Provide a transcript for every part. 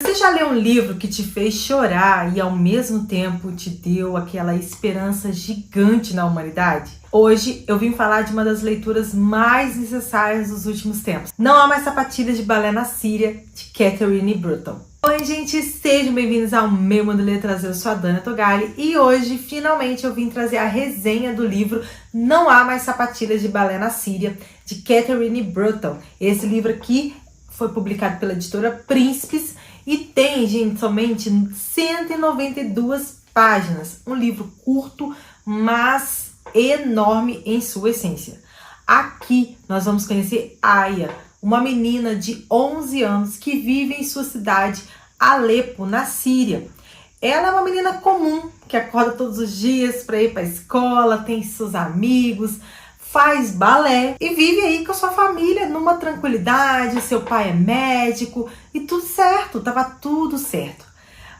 Você já leu um livro que te fez chorar e ao mesmo tempo te deu aquela esperança gigante na humanidade? Hoje eu vim falar de uma das leituras mais necessárias dos últimos tempos. Não Há Mais Sapatilhas de Balé na Síria, de Catherine Bruton. Oi gente, sejam bem-vindos ao meu Mundo Letras, eu sou a Dana Togali e hoje finalmente eu vim trazer a resenha do livro Não Há Mais Sapatilhas de Balé na Síria, de Catherine Bruton. Esse livro aqui foi publicado pela editora Príncipes e tem, gente, somente 192 páginas. Um livro curto, mas enorme em sua essência. Aqui nós vamos conhecer Aya, uma menina de 11 anos que vive em sua cidade, Alepo, na Síria. Ela é uma menina comum, que acorda todos os dias para ir para a escola, tem seus amigos, faz balé e vive aí com a sua família numa tranquilidade. Seu pai é médico e tudo certo, tava tudo certo.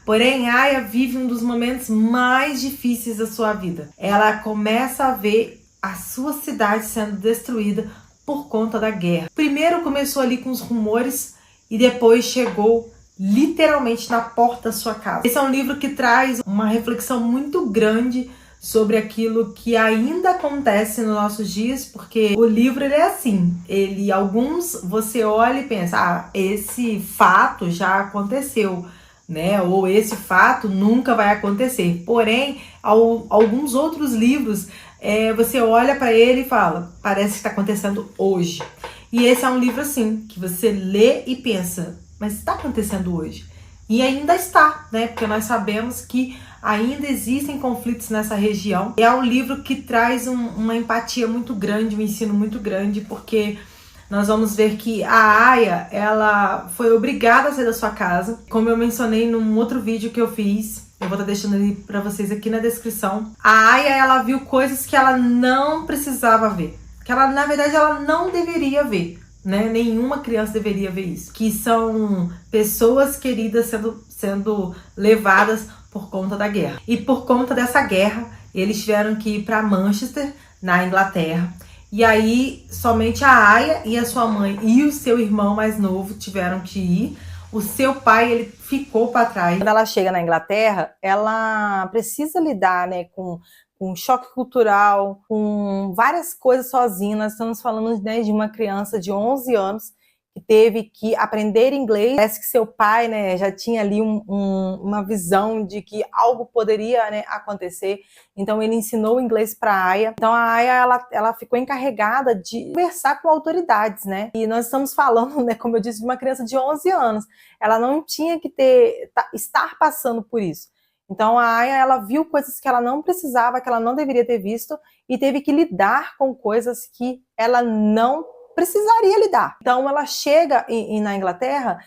Porém, Aya vive um dos momentos mais difíceis da sua vida. Ela começa a ver a sua cidade sendo destruída por conta da guerra. Primeiro começou ali com os rumores e depois chegou literalmente na porta da sua casa. Esse é um livro que traz uma reflexão muito grande sobre aquilo que ainda acontece nos nossos dias, porque o livro ele é assim, alguns você olha e pensa, esse fato já aconteceu, né? Ou esse fato nunca vai acontecer. Porém, alguns outros livros, você olha para ele e fala, parece que está acontecendo hoje. E esse é um livro assim, que você lê e pensa, mas está acontecendo hoje. E ainda está, né? Porque nós sabemos que ainda existem conflitos nessa região. É um livro que traz uma empatia muito grande, um ensino muito grande, porque nós vamos ver que a Aya, ela foi obrigada a sair da sua casa. Como eu mencionei num outro vídeo que eu fiz, eu vou estar deixando ele para vocês aqui na descrição. A Aya, ela viu coisas que ela não precisava ver, que ela, na verdade, ela não deveria ver. Né? Nenhuma criança deveria ver isso. Que são pessoas queridas sendo levadas por conta da guerra. E por conta dessa guerra, eles tiveram que ir para Manchester, na Inglaterra. E aí, somente a Aya e a sua mãe e o seu irmão mais novo tiveram que ir. O seu pai, ele ficou para trás. Quando ela chega na Inglaterra, ela precisa lidar, né, com um choque cultural, com várias coisas sozinha. Nós estamos falando, né, de uma criança de 11 anos que teve que aprender inglês. Parece que seu pai, né, já tinha ali uma visão de que algo poderia, né, acontecer. Então ele ensinou o inglês para a Aya. Então a Aya, ela ficou encarregada de conversar com autoridades, né? E nós estamos falando, né, como eu disse, de uma criança de 11 anos. Ela não tinha que estar passando por isso. Então a Aya, ela viu coisas que ela não precisava, que ela não deveria ter visto e teve que lidar com coisas que ela não precisaria lidar. Então ela chega na Inglaterra,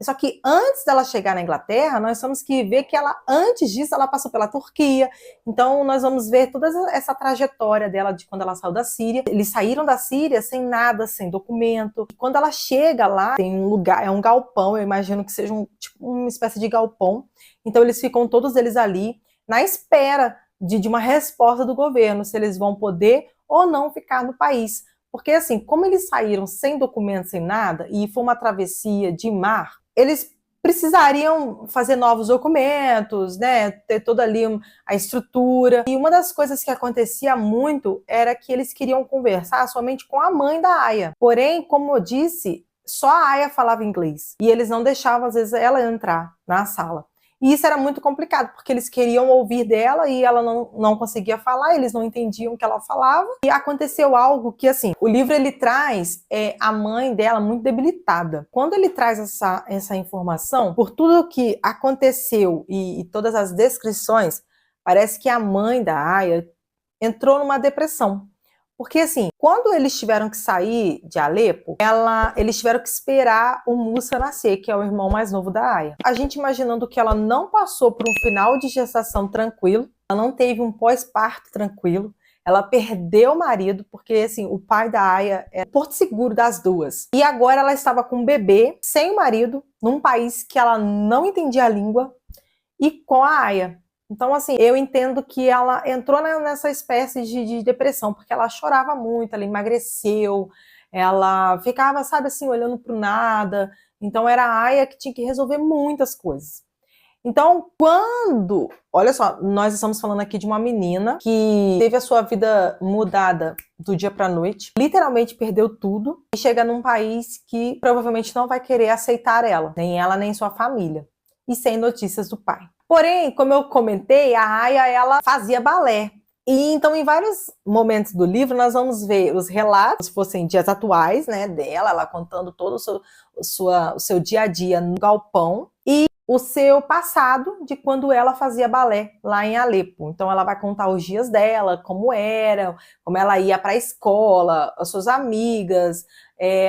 só que antes dela chegar na Inglaterra, nós temos que ver que ela, antes disso, ela passou pela Turquia. Então nós vamos ver toda essa trajetória dela de quando ela saiu da Síria. Eles saíram da Síria sem nada, sem documento. E quando ela chega lá, tem um lugar, é um galpão, eu imagino que seja uma espécie de galpão. Então eles ficam todos eles ali na espera de uma resposta do governo, se eles vão poder ou não ficar no país. Porque assim, como eles saíram sem documentos, sem nada, e foi uma travessia de mar, eles precisariam fazer novos documentos, né, ter toda ali a estrutura. E uma das coisas que acontecia muito era que eles queriam conversar somente com a mãe da Aya. Porém, como eu disse, só a Aya falava inglês. E eles não deixavam, às vezes, ela entrar na sala. E isso era muito complicado, porque eles queriam ouvir dela e ela não conseguia falar, eles não entendiam o que ela falava. E aconteceu algo que, assim, o livro ele traz a mãe dela muito debilitada. Quando ele traz essa informação, por tudo que aconteceu e todas as descrições, parece que a mãe da Aya entrou numa depressão. Porque, assim, quando eles tiveram que sair de Alepo, eles tiveram que esperar o Musa nascer, que é o irmão mais novo da Aya. A gente imaginando que ela não passou por um final de gestação tranquilo, ela não teve um pós-parto tranquilo, ela perdeu o marido, porque, assim, o pai da Aya é porto seguro das duas. E agora ela estava com um bebê, sem o marido, num país que ela não entendia a língua, e com a Aya. Então, assim, eu entendo que ela entrou nessa espécie de depressão, porque ela chorava muito, ela emagreceu, ela ficava, sabe assim, olhando para o nada, Então era a Aya que tinha que resolver muitas coisas. Então, olha só, nós estamos falando aqui de uma menina que teve a sua vida mudada do dia para a noite, literalmente perdeu tudo e chega num país que provavelmente não vai querer aceitar ela nem sua família, e sem notícias do pai. Porém, como eu comentei, a Aya, ela fazia balé. E então, em vários momentos do livro, nós vamos ver os relatos, se fossem dias atuais, né, dela, ela contando todo o seu dia a dia no galpão, e o seu passado de quando ela fazia balé lá em Alepo. Então ela vai contar os dias dela, como era, como ela ia para a escola, as suas amigas,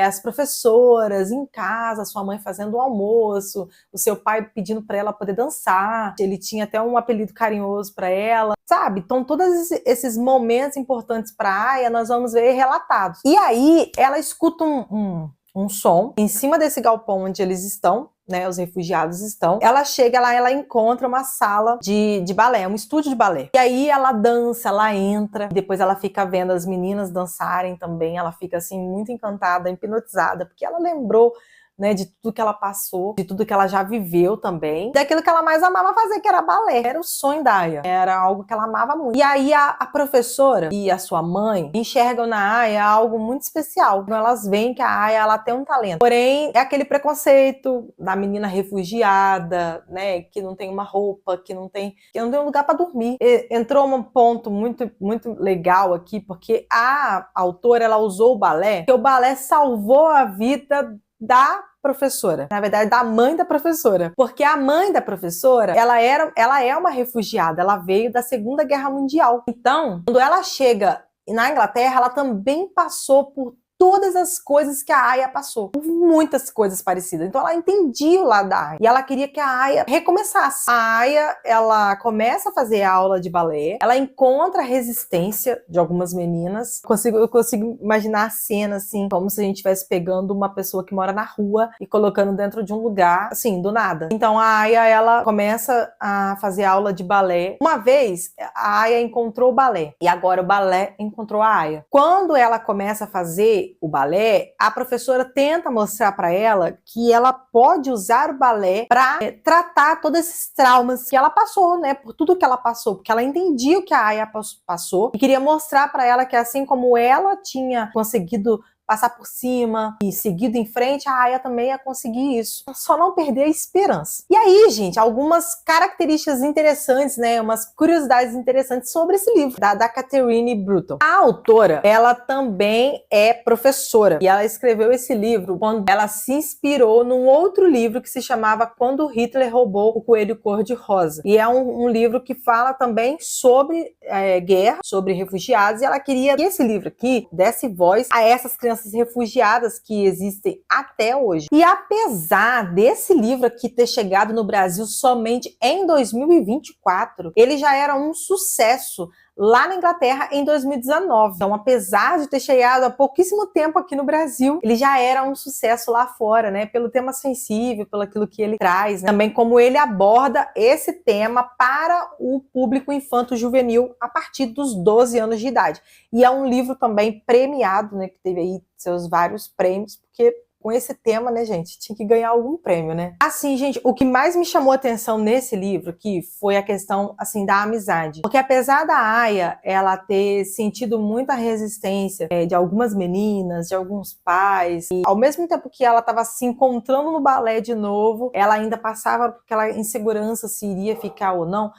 as professoras em casa, sua mãe fazendo o almoço, o seu pai pedindo para ela poder dançar, ele tinha até um apelido carinhoso para ela, sabe? Então todos esses momentos importantes para a Aya nós vamos ver relatados. E aí ela escuta um som em cima desse galpão onde eles estão, né, os refugiados estão. Ela chega lá, ela encontra uma sala de balé, um estúdio de balé. E aí ela dança, ela entra, depois ela fica vendo as meninas dançarem também, ela fica assim muito encantada, hipnotizada, porque ela lembrou, né, de tudo que ela passou, de tudo que ela já viveu também, daquilo que ela mais amava fazer, que era balé. Era o sonho da Aya, era algo que ela amava muito. E aí a professora e a sua mãe enxergam na Aya algo muito especial. Então elas veem que a Aya, ela tem um talento. Porém, é aquele preconceito da menina refugiada, né, que não tem uma roupa, que não tem um lugar para dormir. Entrou um ponto muito, muito legal aqui, porque a autora, ela usou o balé, porque o balé salvou a vida da professora, na verdade da mãe da professora, porque a mãe da professora, ela é uma refugiada, ela veio da Segunda Guerra Mundial. Então, quando ela chega na Inglaterra, ela também passou por todas as coisas que a Aya passou, muitas coisas parecidas. Então ela entendia o lado da Aya e ela queria que a Aya recomeçasse. A Aya, ela começa a fazer aula de balé, ela encontra a resistência de algumas meninas. Eu consigo imaginar a cena assim, como se a gente estivesse pegando uma pessoa que mora na rua e colocando dentro de um lugar, assim, do nada. Então a Aya, ela começa a fazer aula de balé. Uma vez, a Aya encontrou o balé e agora o balé encontrou a Aya. Quando ela começa a fazer o balé, a professora tenta mostrar para ela que ela pode usar o balé para tratar todos esses traumas que ela passou, né? Por tudo que ela passou, porque ela entendia o que a Aya passou e queria mostrar para ela que assim como ela tinha conseguido passar por cima e seguido em frente, a Aya também ia conseguir isso. Só não perder a esperança. E aí, gente, algumas características interessantes, né? Umas curiosidades interessantes sobre esse livro, da Catherine Bruton. A autora, ela também é professora. E ela escreveu esse livro quando ela se inspirou num outro livro que se chamava Quando Hitler Roubou o Coelho Cor-de-Rosa. E é um livro que fala também sobre guerra, sobre refugiados. E ela queria que esse livro aqui desse voz a essas crianças refugiadas que existem até hoje. E apesar desse livro aqui ter chegado no Brasil somente em 2024, ele já era um sucesso lá na Inglaterra em 2019. Então, apesar de ter chegado há pouquíssimo tempo aqui no Brasil, ele já era um sucesso lá fora, né? Pelo tema sensível, pelo aquilo que ele traz, né? Também como ele aborda esse tema para o público infanto-juvenil a partir dos 12 anos de idade. E é um livro também premiado, né? Que teve aí seus vários prêmios, porque com esse tema, né, gente, tinha que ganhar algum prêmio, né? Assim, gente, o que mais me chamou a atenção nesse livro aqui foi a questão, assim, da amizade. Porque apesar da Aya, ela ter sentido muita resistência de algumas meninas, de alguns pais, e ao mesmo tempo que ela estava se encontrando no balé de novo, ela ainda passava por aquela insegurança se iria ficar ou não.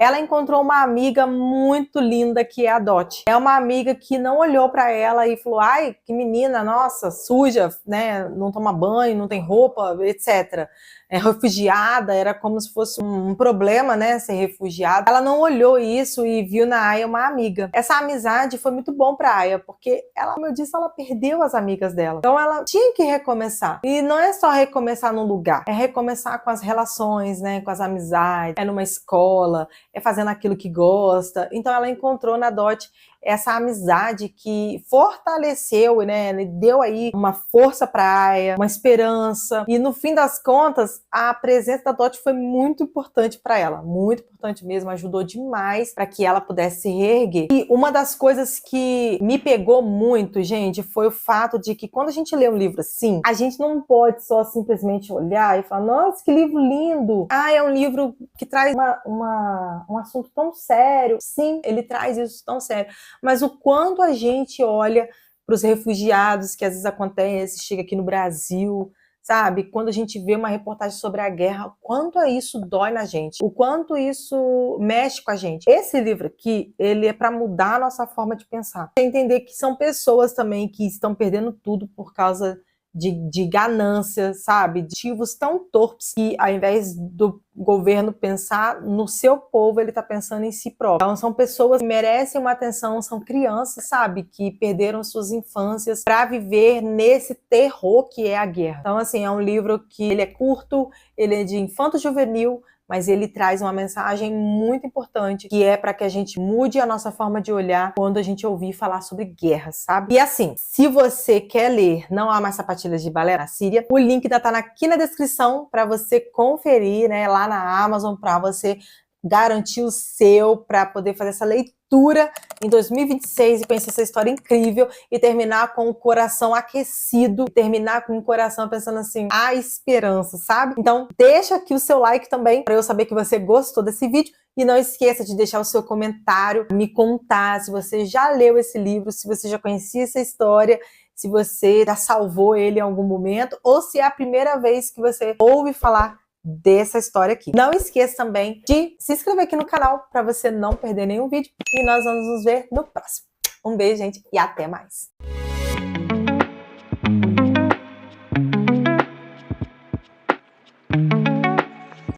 Ela encontrou uma amiga muito linda que é a Dot. É uma amiga que não olhou para ela e falou: ai, que menina, nossa, suja, né? Não toma banho, não tem roupa, etc. É refugiada, era como se fosse um problema, né, ser refugiada. Ela não olhou isso e viu na Aya uma amiga. Essa amizade foi muito bom pra Aya, porque ela, como eu disse, ela perdeu as amigas dela. Então ela tinha que recomeçar. E não é só recomeçar num lugar, é recomeçar com as relações, né, com as amizades, é numa escola, é fazendo aquilo que gosta. Então ela encontrou na Dot essa amizade que fortaleceu, né, deu aí uma força para Aya, uma esperança, e no fim das contas, a presença da Dot foi muito importante para ela, muito importante mesmo, ajudou demais para que ela pudesse se reerguer. E uma das coisas que me pegou muito, gente, foi o fato de que quando a gente lê um livro assim, a gente não pode só simplesmente olhar e falar, nossa, que livro lindo! Ah, é um livro que traz um assunto tão sério. Sim, ele traz isso tão sério. Mas o quanto a gente olha para os refugiados, que às vezes acontece, chega aqui no Brasil, sabe? Quando a gente vê uma reportagem sobre a guerra, o quanto isso dói na gente, o quanto isso mexe com a gente. Esse livro aqui, ele é para mudar a nossa forma de pensar. Entender que são pessoas também que estão perdendo tudo por causa de ganância, sabe? De motivos tão torpes que, ao invés do governo pensar no seu povo, ele tá pensando em si próprio. Então, são pessoas que merecem uma atenção, são crianças, sabe? Que perderam suas infâncias para viver nesse terror que é a guerra. Então, assim, é um livro que ele é curto, ele é de infanto-juvenil, mas ele traz uma mensagem muito importante, que é para que a gente mude a nossa forma de olhar quando a gente ouvir falar sobre guerra, sabe? E assim, se você quer ler Não Há Mais Sapatilhas de Balé na Síria, o link tá aqui na descrição para você conferir, né, lá na Amazon, para você garantir o seu, para poder fazer essa leitura em 2026 e conhecer essa história incrível e terminar com o coração aquecido, terminar com o coração pensando assim, a esperança, sabe? Então, deixa aqui o seu like também, para eu saber que você gostou desse vídeo. E não esqueça de deixar o seu comentário, me contar se você já leu esse livro, se você já conhecia essa história, se você já salvou ele em algum momento, ou se é a primeira vez que você ouve falar dessa história aqui. Não esqueça também de se inscrever aqui no canal para você não perder nenhum vídeo e nós vamos nos ver no próximo. Um beijo, gente, e até mais!